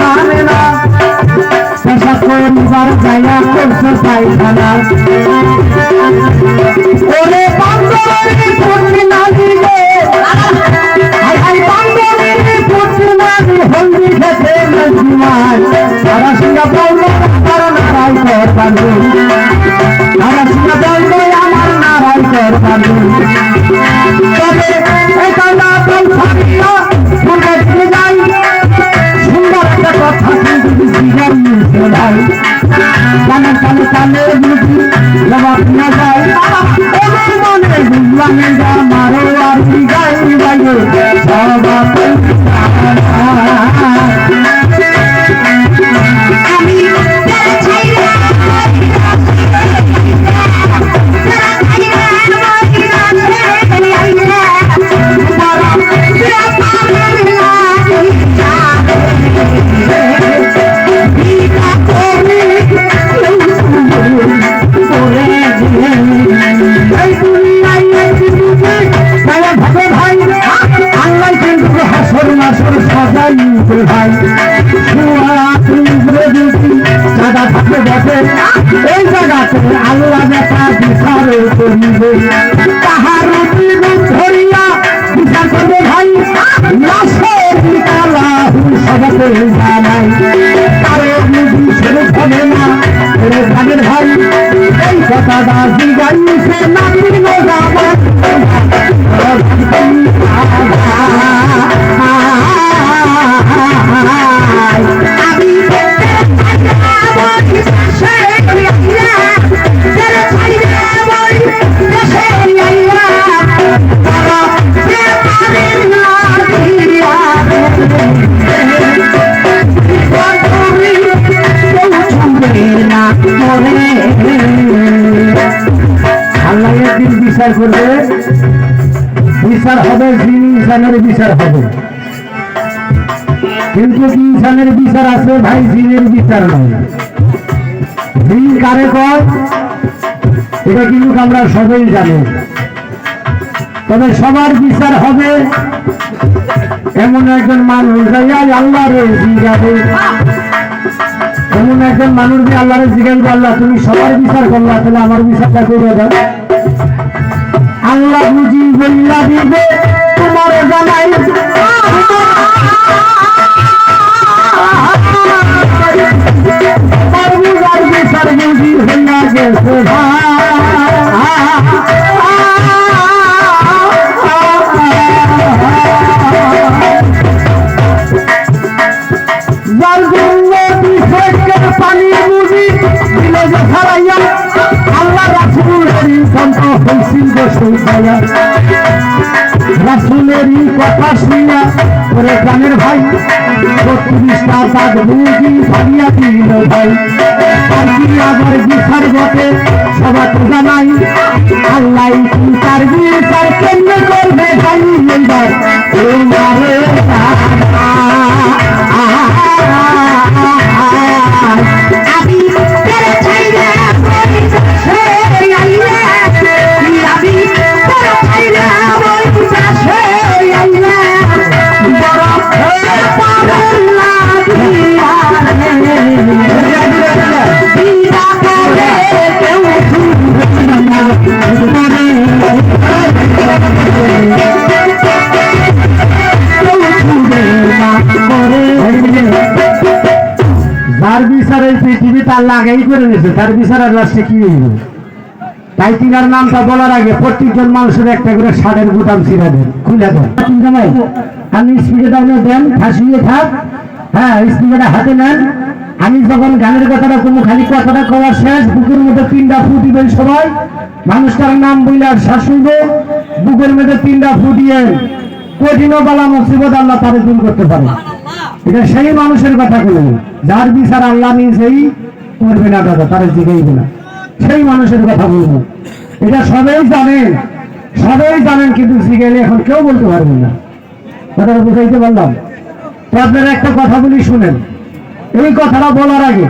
জানে না পেশা করিবার যাইয়া করছে পায়খানা ওরে বান্ধবী পূর্ণি না দিলে হাই বান্ধবী পূর্ণি না দিলে হলদি খেতে নজমায় তারা সিংহা বললো আমার নারাই কর পারবে তারা সিংহা বললো আমার নারাই কর পারবে তবে একানা বল ফাঁকিয়া ফুলে দিয়ে যাই সুন্দর একটা কথা কিন্তু সিগার মিলছে ভাই কানে কানে কানে বুঝি জবাব না যায় ওই মনে বুঝলাম যা মারো আর কি গাই গাইয়ে সবাব আমি এই জায়গাতে আল্লাহ দেখা বিচার করিবে তাহার ধরিয়া বিচার করবে ভাই লাশের সবাতে জানাই কারো শুরু হবে না ভাগের ভাই এই কথাটা জিগাইছে নাতির বিচার করবে বিচার হবে জিন ইনসানের বিচার হবে কিন্তু ইনসানের বিচার আছে ভাই জিনের বিচার নয় জিন কারে কয় এটা কিন্তু আমরা সবাই জানি তবে সবার বিচার হবে এমন একজন মানুষ আল্লাহরে জিজ্ঞাসা এমন একজন মানুষ যে আল্লাহরে জিজ্ঞাসা আল্লাহ তুমি সবার বিচার করলা তাহলে আমার বিচারটা করে দাও আল্লাহ বুঝি বইলা দিবে তোমার জানাই বিচার বুঝি হইয়া গেছে পানি বুঝি দিলে যে ছাড়াইয়া আল্লাহ রাসূলেরই কণ্ঠ হইছিল শুনাইয়া রাসূলেরই কথা শুনিয়া ওরে গানের ভাই ৩৬টা দাঁত বুঝি ভাবিয়া দিল ভাই আর কি আবার বিচার ঘটে সবার তো জানাই আল্লাহ তার বিচার কেমনে করবে ভাই এইবার তোমারে আমি তেরে চাইলে বলি সে আইলে আমি তেরে চাইলে বলি সে আইলে বড় পাগল লাগিয়া বিনা করে কেউ যার বিচার এই পৃথিবী তার লাগাই করে নিয়েছে তার বিচার আর লাস্টে কি হইল তাই তিনার নামটা বলার আগে প্রত্যেকজন মানুষের একটা করে ষাটের বোতাম ছিঁড়ে দেন খুলে দেন আপনি স্পিকারটা দেন ফাঁসিয়ে থাক হ্যাঁ স্পিকারটা হাতে নেন আমি যখন গানের কথাটা কোনো খালি কথাটা কওয়া শেষ বুকের মধ্যে 3টা ফু দিবেন সবাই মানুষটার নাম বইলে আর শ্বাস হইব বুকের মধ্যে 3টা ফু দিয়ে কঠিন বালা মুসিবত আল্লাহ তারে দূর করতে পারে এটা সেই মানুষের কথা বলবো যার বিচার আল্লাহ নিজেই করবে না দাদা তারা জিগাইবে না সেই মানুষের কথা বলবো এটা সবাই জানেন কিন্তু জিগাইলে এখন কেউ বলতে পারবেন না কথাটা বুঝাইতে পারলাম তো আপনারা একটা কথা বলি শুনেন এই কথাটা বলার আগে